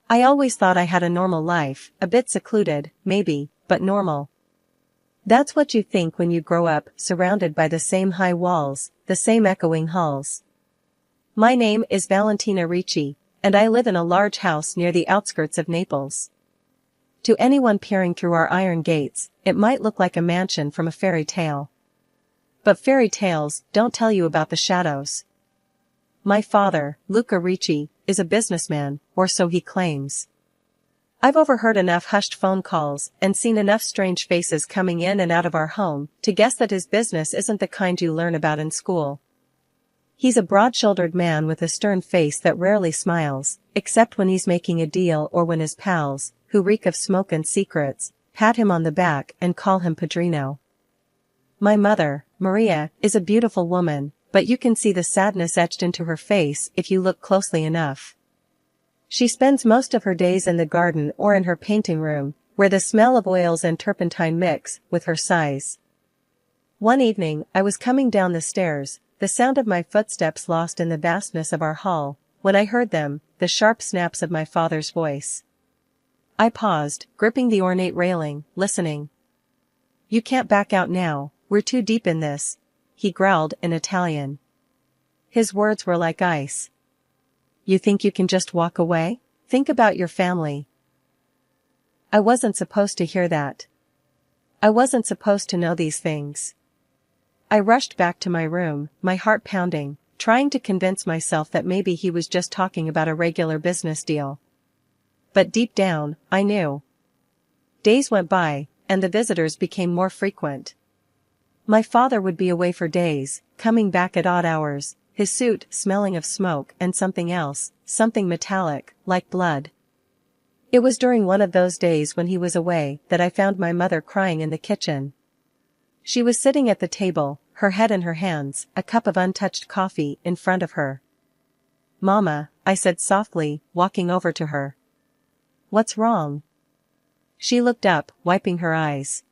I always thought I had a normal life, a bit secluded, maybe, but normal. That's what you think when you grow up, surrounded by the same high walls, the same echoing halls. My name is Valentina Ricci, and I live in a large house near the outskirts of Naples. To anyone peering through our iron gates, it might look like a mansion from a fairy tale. But fairy tales don't tell you about the shadows. My father, Luca Ricci, is a businessman, or so he claims. I've overheard enough hushed phone calls and seen enough strange faces coming in and out of our home to guess that his business isn't the kind you learn about in school. He's a broad-shouldered man with a stern face that rarely smiles, except when he's making a deal or when his pals, who reek of smoke and secrets, pat him on the back and call him Padrino. My mother, Maria, is a beautiful woman, but you can see the sadness etched into her face if you look closely enough. She spends most of her days in the garden or in her painting room, where the smell of oils and turpentine mix with her sighs. One evening I was coming down the stairs, the sound of my footsteps lost in the vastness of our hall, when I heard them, the sharp snaps of my father's voice. I paused, gripping the ornate railing, listening. "You can't back out now, we're too deep in this," he growled in Italian. His words were like ice. "You think you can just walk away? Think about your family." I wasn't supposed to hear that. I wasn't supposed to know these things. I rushed back to my room, my heart pounding, trying to convince myself that maybe he was just talking about a regular business deal. But deep down, I knew. Days went by, and the visitors became more frequent. My father would be away for days, coming back at odd hours, his suit smelling of smoke and something else, something metallic, like blood. It was during one of those days when he was away that I found my mother crying in the kitchen. She was sitting at the table, her head in her hands, a cup of untouched coffee in front of her. "Mama," I said softly, walking over to her. "What's wrong?" She looked up, wiping her eyes.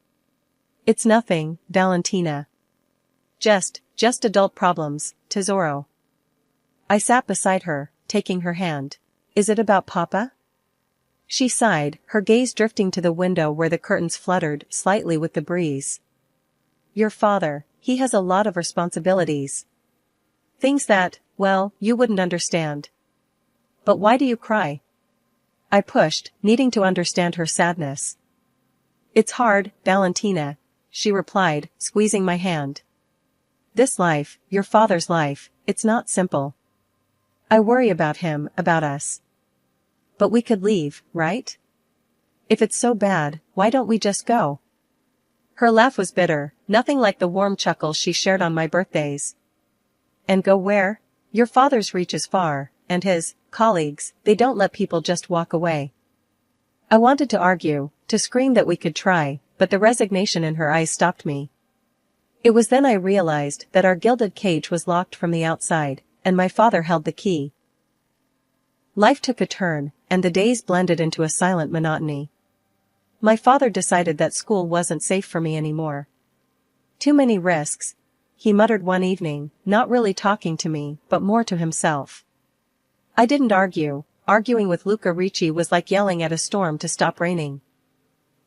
"It's nothing, Valentina. Just adult problems, tesoro." I sat beside her, taking her hand. "Is it about Papa?" She sighed, her gaze drifting to the window where the curtains fluttered slightly with the breeze. "Your father, he has a lot of responsibilities. Things that, well, you wouldn't understand." "But why do you cry?" I pushed, needing to understand her sadness. "It's hard, Valentina," she replied, squeezing my hand. "This life, your father's life, it's not simple. I worry about him, about us. But we could leave, right? If it's so bad, why don't we just go?" Her laugh was bitter, nothing like the warm chuckles she shared on my birthdays. "And go where? Your father's reach is far, and his colleagues, they don't let people just walk away." I wanted to argue, to scream that we could try, but the resignation in her eyes stopped me. It was then I realized that our gilded cage was locked from the outside, and my father held the key. Life took a turn, and the days blended into a silent monotony. My father decided that school wasn't safe for me anymore. "Too many risks," he muttered one evening, not really talking to me, but more to himself. I didn't argue. Arguing with Luca Ricci was like yelling at a storm to stop raining.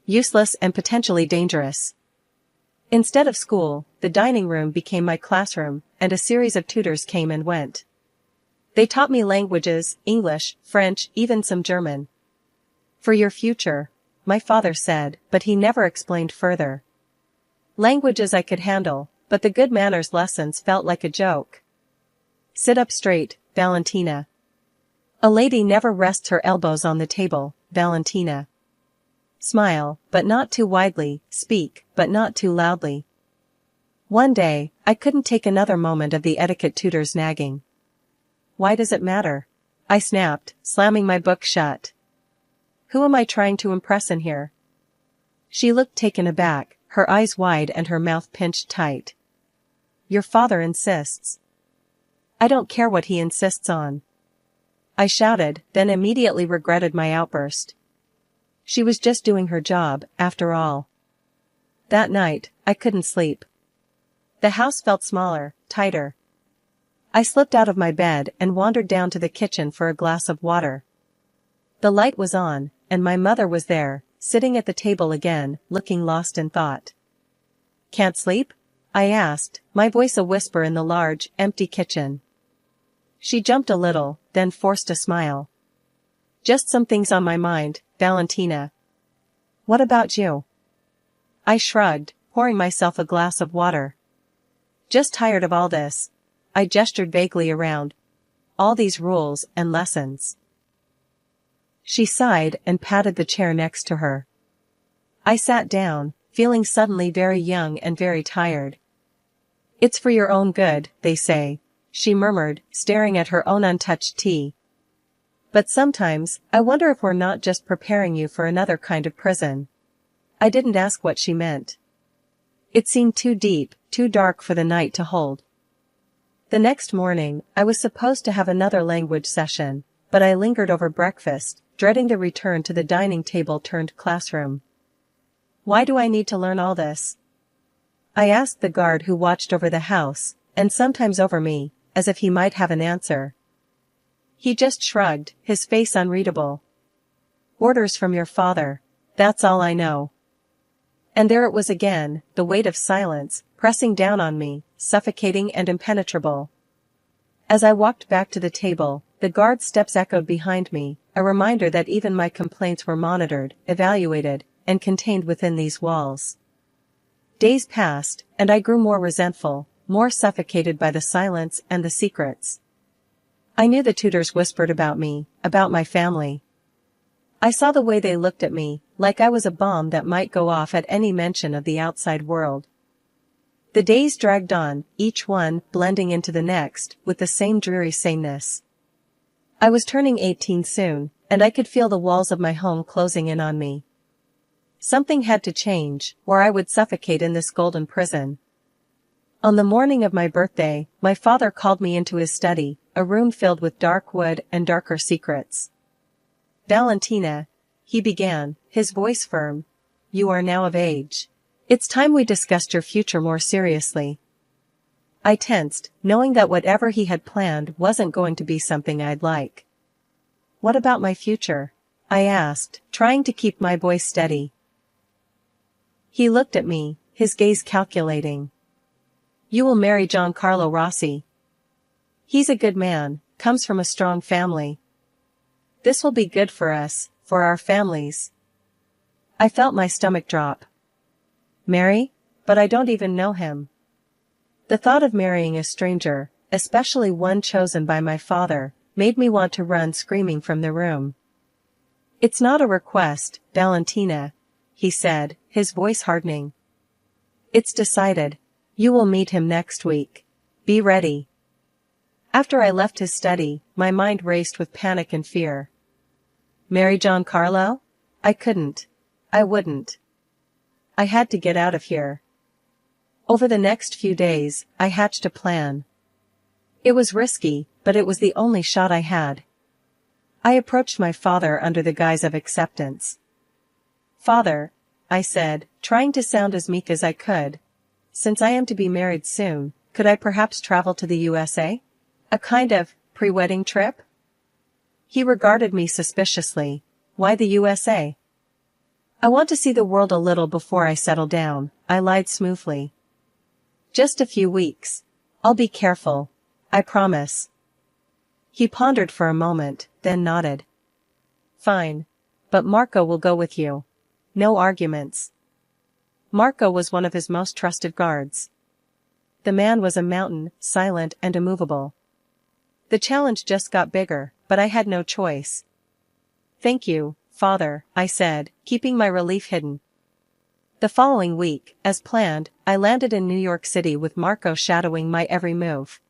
Useless and potentially dangerous. Instead of school, the dining room became my classroom, and a series of tutors came and went. They taught me languages, English, French, even some German. "For your future," my father said, but he never explained further. Languages I could handle, but the good manners lessons felt like a joke. "Sit up straight, Valentina. A lady never rests her elbows on the table, Valentina. Smile, but not too widely, speak, but not too loudly." One day, I couldn't take another moment of the etiquette tutor's nagging. "Why does it matter?" I snapped, slamming my book shut. "Who am I trying to impress in here?" She looked taken aback, her eyes wide and her mouth pinched tight. "Your father insists." "I don't care what he insists on," I shouted, then immediately regretted my outburst. She was just doing her job, after all. That night, I couldn't sleep. The house felt smaller, tighter. I slipped out of my bed and wandered down to the kitchen for a glass of water. The light was on, and my mother was there, sitting at the table again, looking lost in thought. "Can't sleep?" I asked, my voice a whisper in the large, empty kitchen. She jumped a little, then forced a smile. "Just some things on my mind, Valentina." "What about you?" I shrugged, pouring myself a glass of water. "Just tired of all this." I gestured vaguely around. "All these rules and lessons." She sighed and patted the chair next to her. I sat down, feeling suddenly very young and very tired. "It's for your own good, they say," she murmured, staring at her own untouched tea. "But sometimes, I wonder if we're not just preparing you for another kind of prison." I didn't ask what she meant. It seemed too deep, too dark for the night to hold. The next morning, I was supposed to have another language session, but I lingered over breakfast, dreading the return to the dining table turned classroom. "Why do I need to learn all this?" I asked the guard who watched over the house, and sometimes over me, as if he might have an answer. He just shrugged, his face unreadable. "Orders from your father. That's all I know." And there it was again, the weight of silence, pressing down on me, suffocating and impenetrable. As I walked back to the table, the guard's steps echoed behind me, a reminder that even my complaints were monitored, evaluated, and contained within these walls. Days passed, and I grew more resentful, more suffocated by the silence and the secrets. I knew the tutors whispered about me, about my family. I saw the way they looked at me, like I was a bomb that might go off at any mention of the outside world. The days dragged on, each one blending into the next, with the same dreary sameness. I was turning 18 soon, and I could feel the walls of my home closing in on me. Something had to change, or I would suffocate in this golden prison. On the morning of my birthday, my father called me into his study, a room filled with dark wood and darker secrets. "Valentina," he began, his voice firm, "you are now of age. It's time we discussed your future more seriously." I tensed, knowing that whatever he had planned wasn't going to be something I'd like. "What about my future?" I asked, trying to keep my voice steady. He looked at me, his gaze calculating. "You will marry Giancarlo Rossi. He's a good man, comes from a strong family. This will be good for us, for our families." I felt my stomach drop. "Marry? But I don't even know him." The thought of marrying a stranger, especially one chosen by my father, made me want to run screaming from the room. "It's not a request, Valentina," he said, his voice hardening. "It's decided. You will meet him next week. Be ready." After I left his study, my mind raced with panic and fear. Marry Giancarlo? I couldn't. I wouldn't. I had to get out of here. Over the next few days, I hatched a plan. It was risky, but it was the only shot I had. I approached my father under the guise of acceptance. "Father," I said, trying to sound as meek as I could, "since I am to be married soon, could I perhaps travel to the USA? A kind of pre-wedding trip?" He regarded me suspiciously. "Why the USA?" "I want to see the world a little before I settle down," I lied smoothly. "Just a few weeks. I'll be careful. I promise." He pondered for a moment, then nodded. "Fine. But Marco will go with you. No arguments." Marco was one of his most trusted guards. The man was a mountain, silent and immovable. The challenge just got bigger, but I had no choice. "Thank you, Father," I said, keeping my relief hidden. The following week, as planned, I landed in New York City with Marco shadowing my every move.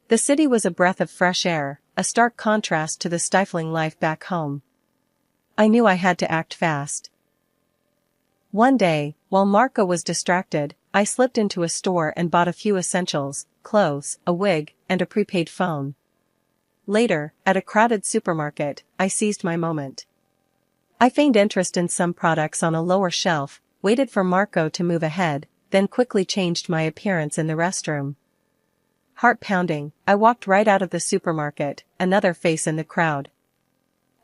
The city was a breath of fresh air, a stark contrast to the stifling life back home. I knew I had to act fast. One day, while Marco was distracted, I slipped into a store and bought a few essentials, clothes, a wig, and a prepaid phone. Later, at a crowded supermarket, I seized my moment. I feigned interest in some products on a lower shelf, waited for Marco to move ahead, then quickly changed my appearance in the restroom. Heart pounding, I walked right out of the supermarket, another face in the crowd.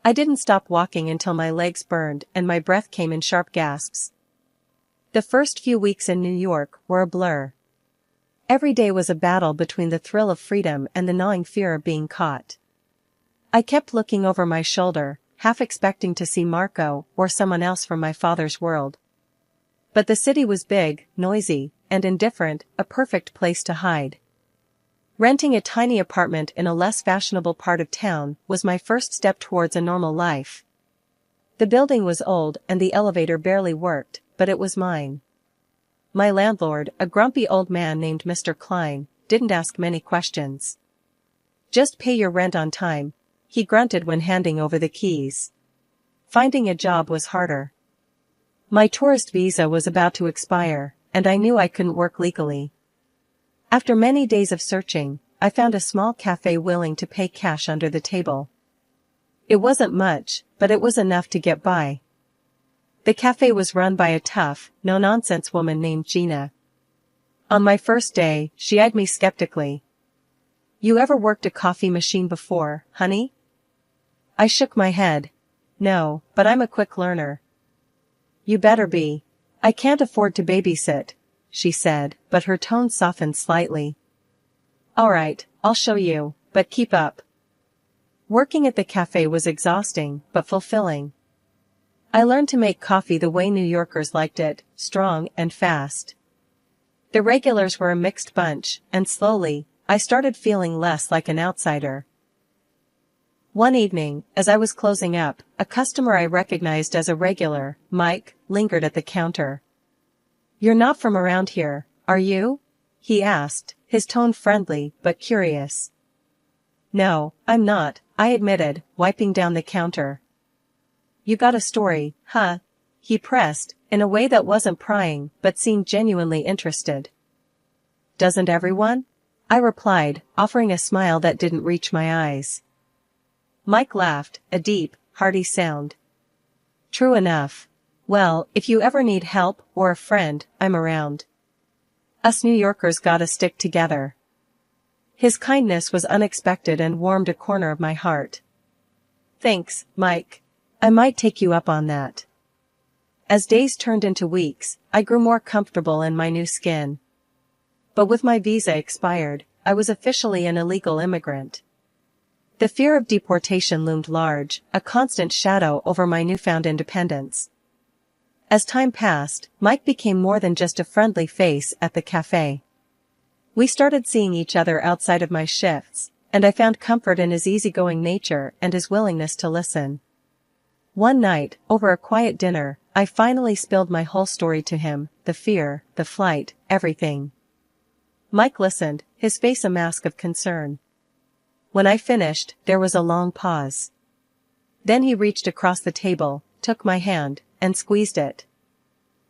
I didn't stop walking until my legs burned and my breath came in sharp gasps. The first few weeks in New York were a blur. Every day was a battle between the thrill of freedom and the gnawing fear of being caught. I kept looking over my shoulder, half expecting to see Marco or someone else from my father's world. But the city was big, noisy, and indifferent, a perfect place to hide. Renting a tiny apartment in a less fashionable part of town was my first step towards a normal life. The building was old and the elevator barely worked, but it was mine. My landlord, a grumpy old man named Mr. Klein, didn't ask many questions. "Just pay your rent on time," he grunted when handing over the keys. Finding a job was harder. My tourist visa was about to expire, and I knew I couldn't work legally. After many days of searching, I found a small cafe willing to pay cash under the table. It wasn't much, but it was enough to get by. The cafe was run by a tough, no-nonsense woman named Gina. On my first day, she eyed me skeptically. "You ever worked a coffee machine before, honey?" I shook my head. "No, but I'm a quick learner." "You better be. I can't afford to babysit," she said, but her tone softened slightly. "All right, I'll show you, but keep up." Working at the cafe was exhausting, but fulfilling. I learned to make coffee the way New Yorkers liked it, strong and fast. The regulars were a mixed bunch, and slowly, I started feeling less like an outsider. One evening, as I was closing up, a customer I recognized as a regular, Mike, lingered at the counter. "You're not from around here, are you?" he asked, his tone friendly but curious. "No, I'm not," I admitted, wiping down the counter. "You got a story, huh?" he pressed, in a way that wasn't prying but seemed genuinely interested. "Doesn't everyone?" I replied, offering a smile that didn't reach my eyes. Mike laughed, a deep, hearty sound. "True enough. Well, if you ever need help or a friend, I'm around. Us New Yorkers gotta stick together." His kindness was unexpected and warmed a corner of my heart. "Thanks, Mike. I might take you up on that." As days turned into weeks, I grew more comfortable in my new skin. But with my visa expired, I was officially an illegal immigrant. The fear of deportation loomed large, a constant shadow over my newfound independence. As time passed, Mike became more than just a friendly face at the cafe. We started seeing each other outside of my shifts, and I found comfort in his easygoing nature and his willingness to listen. One night, over a quiet dinner, I finally spilled my whole story to him, the fear, the flight, everything. Mike listened, his face a mask of concern. When I finished, there was a long pause. Then he reached across the table, took my hand, and squeezed it.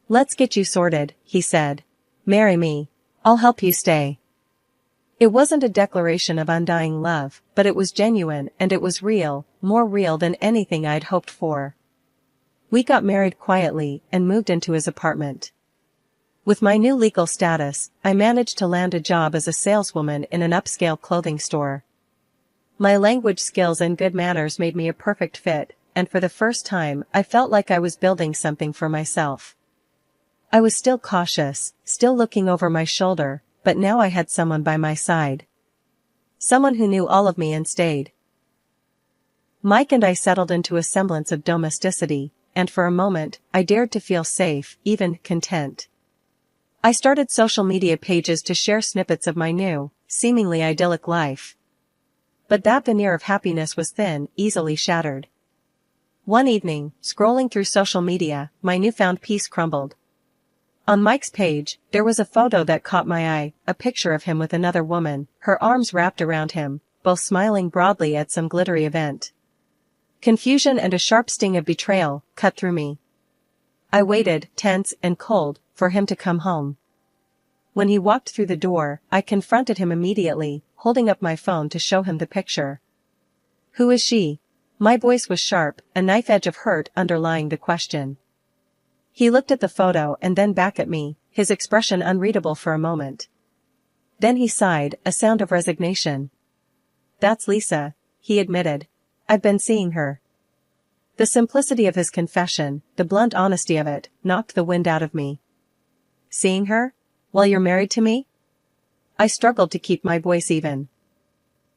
"Let's get you sorted," he said. "Marry me. I'll help you stay." It wasn't a declaration of undying love, but it was genuine and it was real, more real than anything I'd hoped for. We got married quietly and moved into his apartment. With my new legal status, I managed to land a job as a saleswoman in an upscale clothing store. My language skills and good manners made me a perfect fit, and for the first time, I felt like I was building something for myself. I was still cautious, still looking over my shoulder, but now I had someone by my side. Someone who knew all of me and stayed. Mike and I settled into a semblance of domesticity, and for a moment, I dared to feel safe, even content. I started social media pages to share snippets of my new, seemingly idyllic life. But that veneer of happiness was thin, easily shattered. One evening, scrolling through social media, my newfound peace crumbled. On Mike's page, there was a photo that caught my eye, a picture of him with another woman, her arms wrapped around him, both smiling broadly at some glittery event. Confusion and a sharp sting of betrayal cut through me. I waited, tense and cold, for him to come home. When he walked through the door, I confronted him immediately, holding up my phone to show him the picture. "Who is she?" My voice was sharp, a knife edge of hurt underlying the question. He looked at the photo and then back at me, his expression unreadable for a moment. Then he sighed, a sound of resignation. "That's Lisa," he admitted. "I've been seeing her." The simplicity of his confession, the blunt honesty of it, knocked the wind out of me. Seeing her? While you're married to me? I struggled to keep my voice even.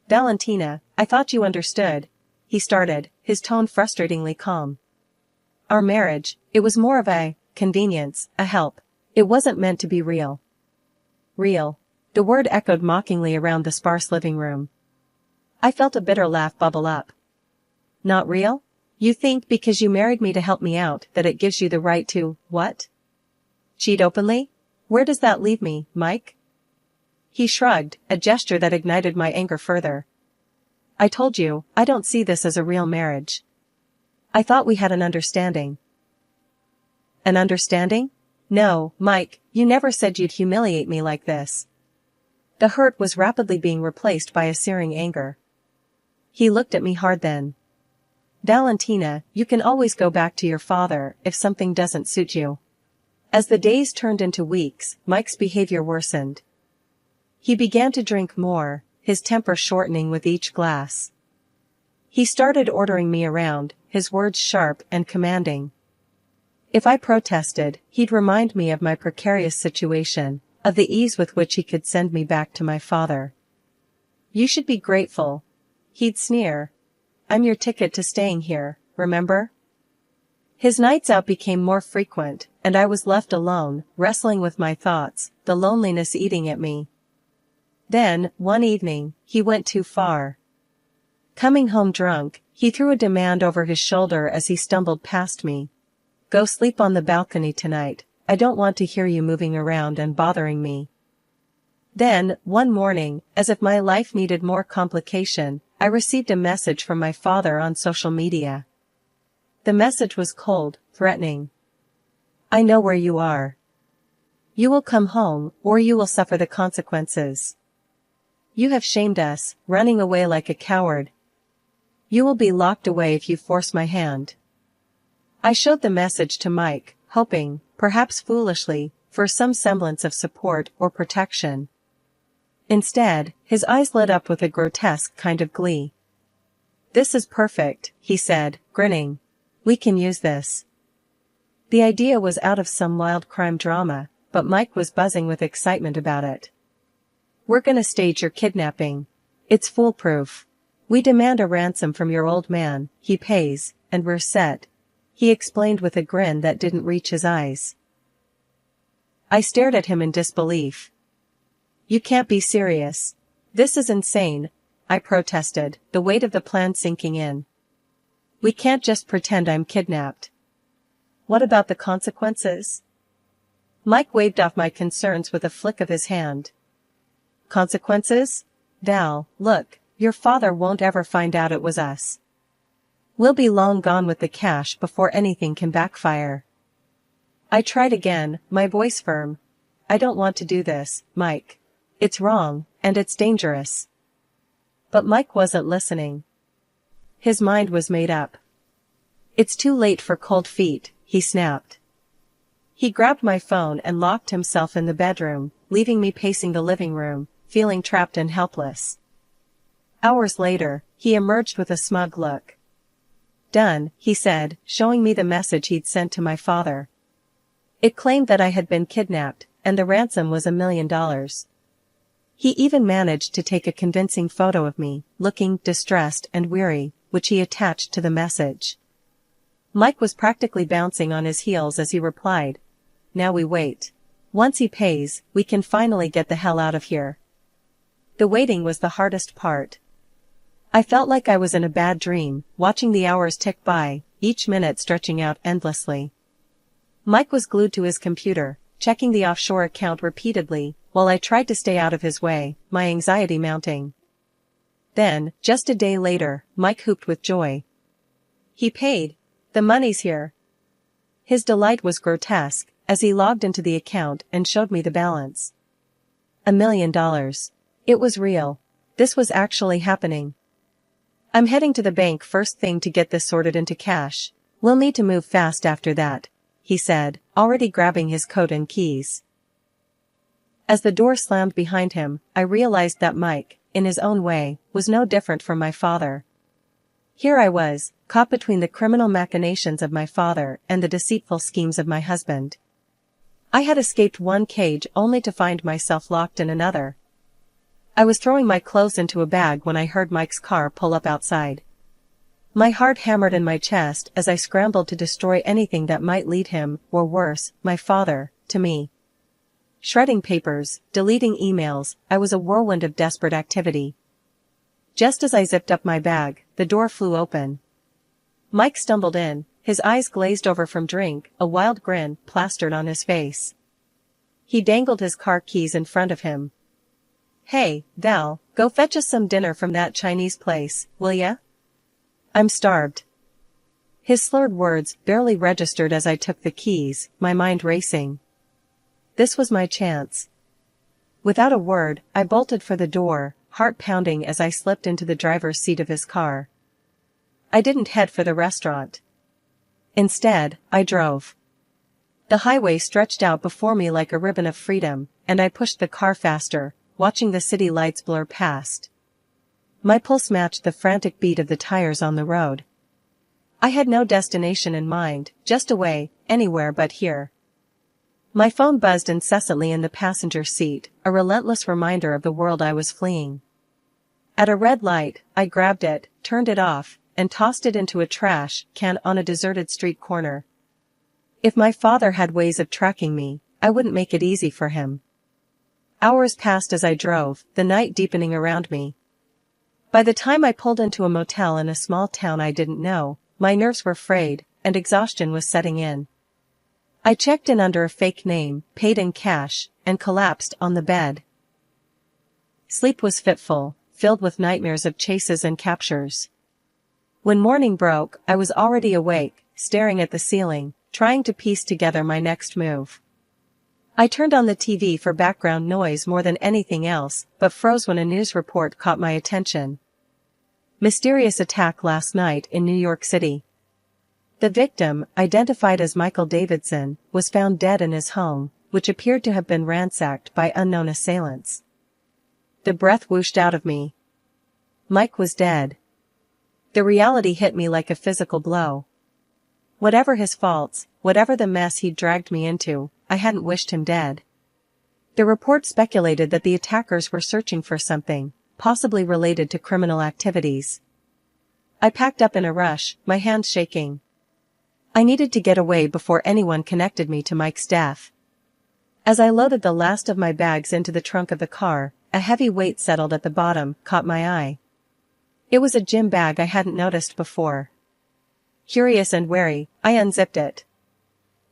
Valentina, I thought you understood, he started, his tone frustratingly calm. Our marriage, it was more of a convenience, a help. It wasn't meant to be real. Real. The word echoed mockingly around the sparse living room. I felt a bitter laugh bubble up. Not real? You think because you married me to help me out that it gives you the right to, what? Cheat openly? Where does that leave me, Mike? He shrugged, a gesture that ignited my anger further. I told you, I don't see this as a real marriage. I thought we had an understanding. An understanding? No, Mike, you never said you'd humiliate me like this. The hurt was rapidly being replaced by a searing anger. He looked at me hard then. Valentina, you can always go back to your father if something doesn't suit you. As the days turned into weeks, Mike's behavior worsened. He began to drink more, his temper shortening with each glass. He started ordering me around, his words sharp and commanding. If I protested, he'd remind me of my precarious situation, of the ease with which he could send me back to my father. You should be grateful, he'd sneer. I'm your ticket to staying here, remember? His nights out became more frequent, and I was left alone, wrestling with my thoughts, the loneliness eating at me. Then, one evening, he went too far. Coming home drunk, he threw a demand over his shoulder as he stumbled past me. Go sleep on the balcony tonight, I don't want to hear you moving around and bothering me. Then, one morning, as if my life needed more complication, I received a message from my father on social media. The message was cold, threatening. I know where you are. You will come home, or you will suffer the consequences. You have shamed us, running away like a coward. You will be locked away if you force my hand. I showed the message to Mike, hoping, perhaps foolishly, for some semblance of support or protection. Instead, his eyes lit up with a grotesque kind of glee. This is perfect, he said, grinning. We can use this. The idea was out of some wild crime drama, but Mike was buzzing with excitement about it. We're gonna stage your kidnapping. It's foolproof. We demand a ransom from your old man, he pays, and we're set, he explained with a grin that didn't reach his eyes. I stared at him in disbelief. You can't be serious. This is insane, I protested, the weight of the plan sinking in. We can't just pretend I'm kidnapped. What about the consequences? Mike waved off my concerns with a flick of his hand. Consequences? Val, look, your father won't ever find out it was us. We'll be long gone with the cash before anything can backfire. I tried again, my voice firm. I don't want to do this, Mike. It's wrong, and it's dangerous. But Mike wasn't listening. His mind was made up. It's too late for cold feet, he snapped. He grabbed my phone and locked himself in the bedroom, leaving me pacing the living room, feeling trapped and helpless. Hours later, he emerged with a smug look. Done, he said, showing me the message he'd sent to my father. It claimed that I had been kidnapped, and the ransom was $1 million. He even managed to take a convincing photo of me, looking distressed and weary, which he attached to the message. Mike was practically bouncing on his heels as he replied, Now we wait. Once he pays, we can finally get the hell out of here. The waiting was the hardest part. I felt like I was in a bad dream, watching the hours tick by, each minute stretching out endlessly. Mike was glued to his computer, checking the offshore account repeatedly, while I tried to stay out of his way, my anxiety mounting. Then, just a day later, Mike whooped with joy. He paid. The money's here. His delight was grotesque, as he logged into the account and showed me the balance. $1 million. It was real. This was actually happening. I'm heading to the bank first thing to get this sorted into cash. We'll need to move fast after that, he said, already grabbing his coat and keys. As the door slammed behind him, I realized that Mike, in his own way, was no different from my father. Here I was, caught between the criminal machinations of my father and the deceitful schemes of my husband. I had escaped one cage only to find myself locked in another. I was throwing my clothes into a bag when I heard Mike's car pull up outside. My heart hammered in my chest as I scrambled to destroy anything that might lead him, or worse, my father, to me. Shredding papers, deleting emails, I was a whirlwind of desperate activity. Just as I zipped up my bag, the door flew open. Mike stumbled in, his eyes glazed over from drink, a wild grin plastered on his face. He dangled his car keys in front of him. "Hey, Val, go fetch us some dinner from that Chinese place, will ya? I'm starved." His slurred words barely registered as I took the keys, my mind racing. This was my chance. Without a word, I bolted for the door, heart pounding as I slipped into the driver's seat of his car. I didn't head for the restaurant. Instead, I drove. The highway stretched out before me like a ribbon of freedom, and I pushed the car faster, watching the city lights blur past. My pulse matched the frantic beat of the tires on the road. I had no destination in mind, just away, anywhere but here. My phone buzzed incessantly in the passenger seat, a relentless reminder of the world I was fleeing. At a red light, I grabbed it, turned it off, and tossed it into a trash can on a deserted street corner. If my father had ways of tracking me, I wouldn't make it easy for him. Hours passed as I drove, the night deepening around me. By the time I pulled into a motel in a small town I didn't know, my nerves were frayed, and exhaustion was setting in. I checked in under a fake name, paid in cash, and collapsed on the bed. Sleep was fitful, filled with nightmares of chases and captures. When morning broke, I was already awake, staring at the ceiling, trying to piece together my next move. I turned on the TV for background noise more than anything else, but froze when a news report caught my attention. Mysterious attack last night in New York City. The victim, identified as Michael Davidson, was found dead in his home, which appeared to have been ransacked by unknown assailants. The breath whooshed out of me. Mike was dead. The reality hit me like a physical blow. Whatever his faults, whatever the mess he'd dragged me into, I hadn't wished him dead. The report speculated that the attackers were searching for something, possibly related to criminal activities. I packed up in a rush, my hands shaking. I needed to get away before anyone connected me to Mike's death. As I loaded the last of my bags into the trunk of the car, a heavy weight settled at the bottom, caught my eye. It was a gym bag I hadn't noticed before. Curious and wary, I unzipped it.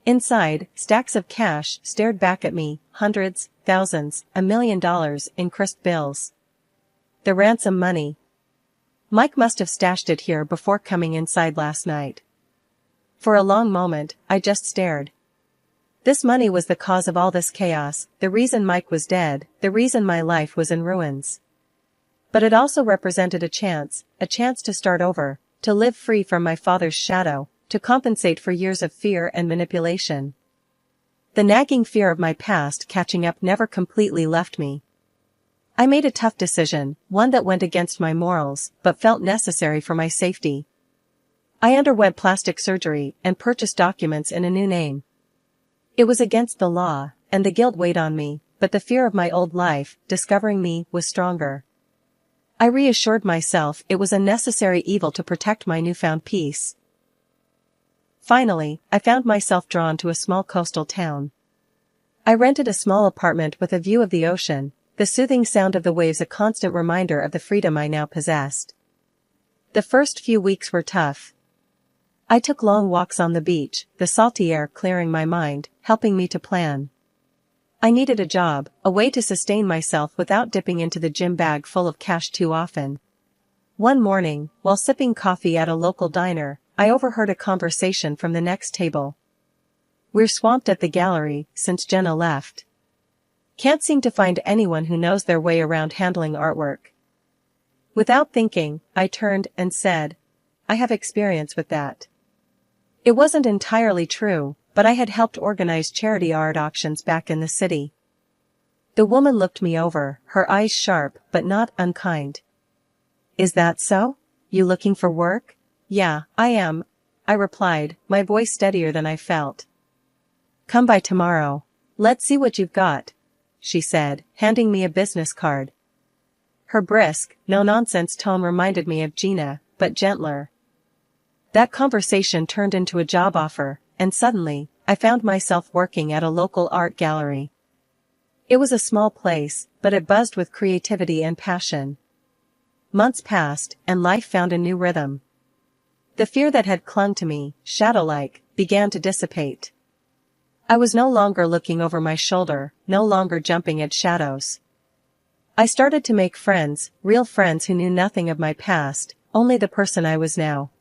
Inside, stacks of cash stared back at me, hundreds, thousands, $1 million in crisp bills. The ransom money. Mike must have stashed it here before coming inside last night. For a long moment, I just stared. This money was the cause of all this chaos, the reason Mike was dead, the reason my life was in ruins. But it also represented a chance to start over, to live free from my father's shadow, to compensate for years of fear and manipulation. The nagging fear of my past catching up never completely left me. I made a tough decision, one that went against my morals, but felt necessary for my safety. I underwent plastic surgery and purchased documents in a new name. It was against the law, and the guilt weighed on me, but the fear of my old life, discovering me, was stronger. I reassured myself it was a necessary evil to protect my newfound peace. Finally, I found myself drawn to a small coastal town. I rented a small apartment with a view of the ocean, the soothing sound of the waves a constant reminder of the freedom I now possessed. The first few weeks were tough. I took long walks on the beach, the salty air clearing my mind, helping me to plan. I needed a job, a way to sustain myself without dipping into the gym bag full of cash too often. One morning, while sipping coffee at a local diner, I overheard a conversation from the next table. "We're swamped at the gallery since Jenna left. Can't seem to find anyone who knows their way around handling artwork." Without thinking, I turned and said, "I have experience with that." It wasn't entirely true, but I had helped organize charity art auctions back in the city. The woman looked me over, her eyes sharp but not unkind. "Is that so? You looking for work?" Yeah, I am, I replied, my voice steadier than I felt. Come by tomorrow. Let's see what you've got, she said, handing me a business card. Her brisk, no-nonsense tone reminded me of Gina, but gentler. That conversation turned into a job offer, and suddenly, I found myself working at a local art gallery. It was a small place, but it buzzed with creativity and passion. Months passed, and life found a new rhythm. The fear that had clung to me, shadow-like, began to dissipate. I was no longer looking over my shoulder, no longer jumping at shadows. I started to make friends, real friends who knew nothing of my past, only the person I was now.